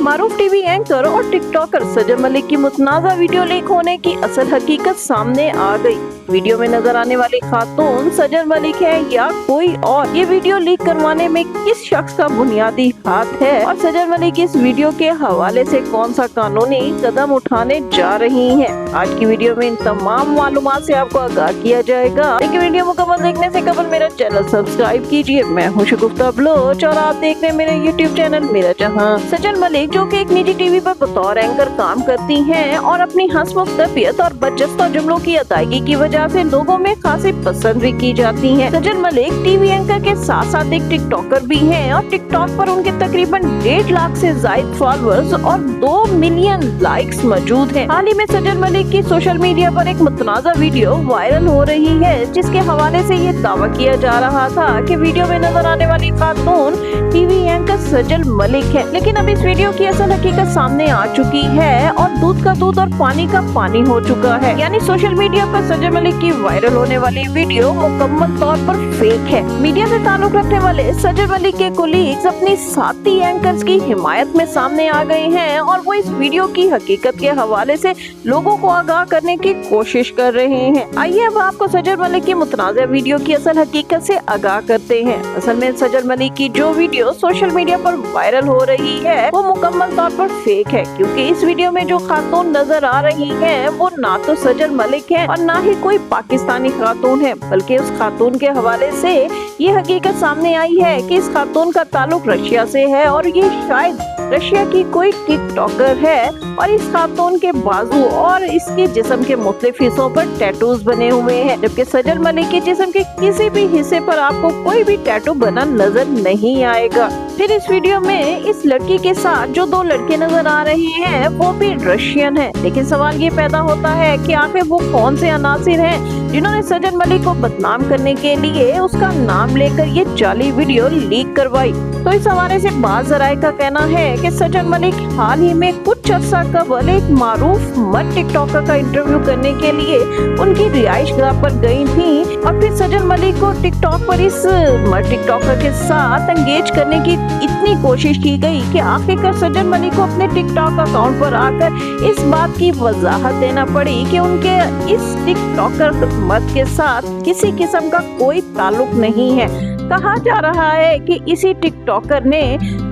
मारूफ TV anchor और TikToker सजन मलिक की मुतनाज़ा video leak होने की असल हकीकत सामने आ गई। वीडियो में नजर आने वाली खातून सजन मलिक है या कोई और, ये वीडियो लीक करवाने में किस शख्स का बुनियादी हाथ है और सजन मलिक इस वीडियो के हवाले से कौन सा कानूनी कदम उठाने जा रही हैं। आज की वीडियो में इन तमाम मालूमात से आपको आगाह किया जाएगा, लेकिन वीडियो मुकम्मल देखने से कबल मेरा चैनल सब्सक्राइब कीजिए। मैं हूँ शगुफ्ता बलोच और आप देख रहे हैं मेरा यूट्यूब चैनल मेरा जहां। सजन मलिक जो कि एक निजी टीवी पर बतौर एंकर काम करती हैं और अपनी हंसमुख तबीयत और बदजस्ता जुमलों की अदायगी की वजह से लोगों में खासी पसंद भी की जाती हैं। सजन मलिक टीवी एंकर के साथ साथ एक टिकटॉकर भी हैं और टिकटॉक पर उनके तकरीबन 1.5 लाख से ज्यादा फॉलोअर्स और 2 मिलियन लाइक्स मौजूद हैं। हाल ही में सजन मलिक की सोशल मीडिया पर एक मुतनाज़ा वीडियो वायरल हो रही है, जिसके हवाले से ये दावा किया जा रहा था कि वीडियो में नजर आने वाली खातून टीवी एंकर सजन मलिक है। लेकिन अब इस वीडियो की असल हकीकत सामने आ चुकी है और दूध का दूध और पानी का पानी हो चुका है। यानी सोशल मीडिया पर सजन मलिक की वायरल होने वाली वीडियो मुकम्मल तौर पर फेक है। मीडिया से ताल्लुक रखने वाले सजन मलिक के कोलीग्स अपनी साथी एंकर्स की हिमायत में सामने आ गए हैं और वो इस वीडियो की हकीकत के हवाले से लोगों को आगाह करने की कोशिश कर रहे हैं। आइए अब आपको सजन मलिक की मुतनाज़ा वीडियो की असल हकीकत से आगाह करते हैं। असल में सजन मलिक की जो वीडियो सोशल मीडिया पर वायरल हो रही है वो मुकम्मल तौर पर फेक है, क्योंकि इस वीडियो में जो खातून नजर आ रही है वो ना तो सजन मलिक है और ना ही कोई पाकिस्तानी खातून है, बल्कि उस खातून के हवाले से ये हकीकत सामने आई है कि इस खातून का ताल्लुक रशिया से है और ये शायद रशिया की कोई टिकटॉकर है और इस खातून के बाजू और इसके जिस्म के मुख्तलिफ हिस्सों पर टैटूज बने हुए हैं, जबकि सजन मलिक के जिस्म के किसी भी हिस्से पर आपको कोई भी टैटू बना नजर नहीं आएगा। फिर इस वीडियो में इस लड़की के साथ जो 2 लड़के नजर आ रहे हैं वो भी रशियन है, लेकिन सवाल ये पैदा होता है कि आखिर वो कौन से अनासिर हैं जिन्होंने सजन मलिक को बदनाम करने के लिए उसका नाम लेकर ये जाली वीडियो लीक करवाई। तो इस हवाले से बाज़ ज़राए का कहना है कि सजन मलिक हाल ही में कुछ अर्सा कबल एक मारूफ मर्द टिकटॉकर का इंटरव्यू करने के लिए उनकी रिहाइश गाह पर गई थी और फिर सजन मलिक को टिकटॉक पर इस मर्द टिकटॉकर के साथ एंगेज करने की इतनी कोशिश की गई कि आखिरकार सजन मलिक को अपने टिकटॉक अकाउंट पर आकर इस बात की वजाहत देना पड़ी कि उनके इस टिकटॉकर मर्द के साथ किसी किस्म का कोई ताल्लुक नहीं है। कहा जा रहा है कि इसी टिकटॉकर ने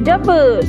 जब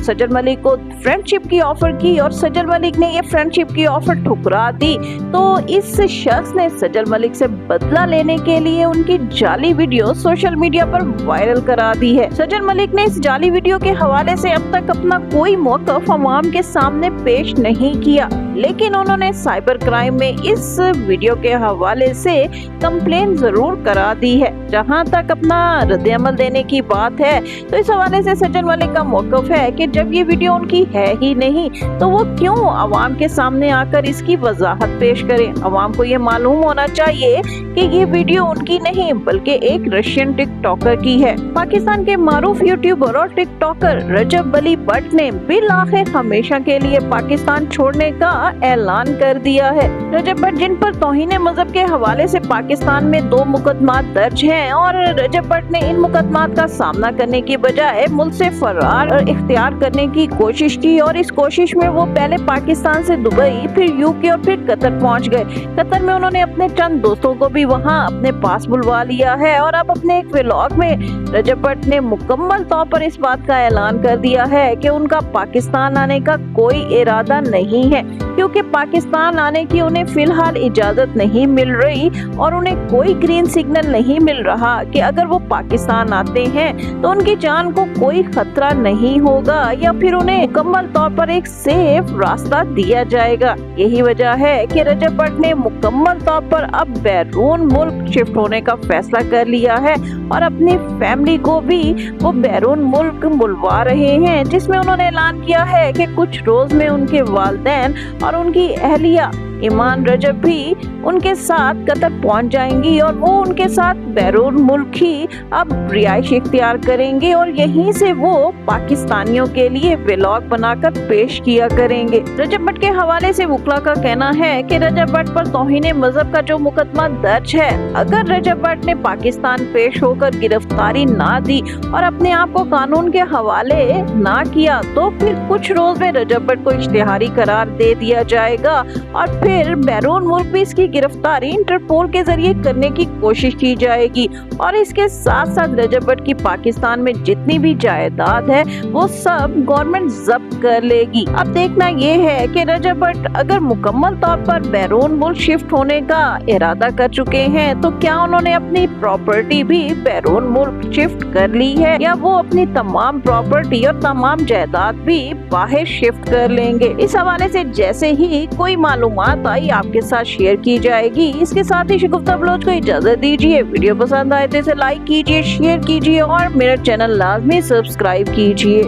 सजन मलिक को फ्रेंडशिप की ऑफर की और सजन मलिक ने ये फ्रेंडशिप की ऑफर ठुकरा दी, तो इस शख्स ने सजन मलिक से बदला लेने के लिए उनकी जाली वीडियो सोशल मीडिया पर वायरल करा दी है। सजन मलिक ने इस जाली वीडियो के हवाले से अब तक अपना कोई मौक़िफ़ अवाम के सामने पेश नहीं किया, लेकिन उन्होंने साइबर क्राइम में इस वीडियो के हवाले से कंप्लेन जरूर करा दी है। जहां तक अपना रद्द अमल देने की बात है तो इस हवाले से सजन मलिक का मौक़िफ़ है कि जब ये वीडियो उनकी है ही नहीं तो वो क्यों अवाम के सामने आकर इसकी वजाहत पेश करें। अवाम को ये मालूम होना चाहिए कि ये वीडियो उनकी नहीं बल्कि एक रशियन टिकटॉकर की है। पाकिस्तान के मारूफ यूट्यूबर और टिकटॉकर रजब अली भट्ट ने बिल आखिर हमेशा के लिए पाकिस्तान छोड़ने का ऐलान कर दिया है। रजब भट्ट जिन पर तौहीन मजहब के हवाले से पाकिस्तान में 2 मुकदमा दर्ज हैं और रजब भट्ट ने इन मुकदमात का सामना करने की बजाय मुल्क से फरार और इख्तियार करने की कोशिश की और इस कोशिश में वो पहले पाकिस्तान से दुबई, फिर यूके और फिर कतर पहुंच गए। कतर में उन्होंने अपने चंद दोस्तों को भी वहां अपने पास बुलवा लिया है और अब अपने एक व्लॉग में रजब भट्ट ने मुकम्मल तौर पर इस बात का ऐलान कर दिया है कि उनका पाकिस्तान आने का कोई इरादा नहीं है, क्योंकि पाकिस्तान आने की उन्हें फिलहाल इजाजत नहीं मिल रही और उन्हें कोई ग्रीन सिग्नल नहीं मिल रहा कि अगर वो पाकिस्तान आते हैं तो उनकी जान को कोई खतरा नहीं होगा या फिर उन्हें मुकम्मल तौर पर एक सेफ रास्ता दिया जाएगा। यही वजह है कि रजब भट्ट ने मुकम्मल तौर पर अब बैरून मुल्क शिफ्ट होने का फैसला कर लिया है और अपनी फैमिली को भी वो बैरून मुल्क बुलवा रहे हैं, जिसमें उन्होंने ऐलान किया है कि कुछ रोज में उनके वालिदैन और उनकी अहलिया ईमान रजब भी उनके साथ कतर पहुंच जाएंगी और वो उनके साथ बैरून मुल्क ही अब रिहाइश इख्तियार करेंगे और यहीं से वो पाकिस्तानियों के लिए व्लॉग बनाकर पेश किया करेंगे। रजब भट्ट के हवाले से वकला का कहना है कि रजब भट्ट पर तौहीन मजहब का जो मुकदमा दर्ज है, अगर रजब भट्ट ने पाकिस्तान पेश होकर गिरफ्तारी ना दी और अपने आप को कानून के हवाले ना किया तो फिर कुछ रोज में रजब भट्ट को इश्तिहारी करार दे दिया जाएगा और फिर बैरून मुल्क भी इसकी गिरफ्तारी इंटरपोल के जरिए करने की कोशिश की जाएगी और इसके साथ साथ रजब भट्ट की पाकिस्तान में जितनी भी जायदाद है वो सब गवर्नमेंट जब्त कर लेगी। अब देखना ये है कि रजब भट्ट अगर मुकम्मल तौर पर बैरून मुल्क शिफ्ट होने का इरादा कर चुके हैं तो क्या उन्होंने अपनी प्रॉपर्टी भी बैरून मुल्क शिफ्ट कर ली है या वो अपनी तमाम प्रॉपर्टी और तमाम जायदाद भी बाहर शिफ्ट कर लेंगे। इस हवाले से जैसे ही कोई मालूमात आई आपके साथ शेयर की जाएगी। इसके साथ ही शगुफ्ता बलोच को इजाजत दीजिए। वीडियो पसंद आए तो इसे लाइक कीजिए, शेयर कीजिए और मेरा चैनल लाजमी सब्सक्राइब कीजिए।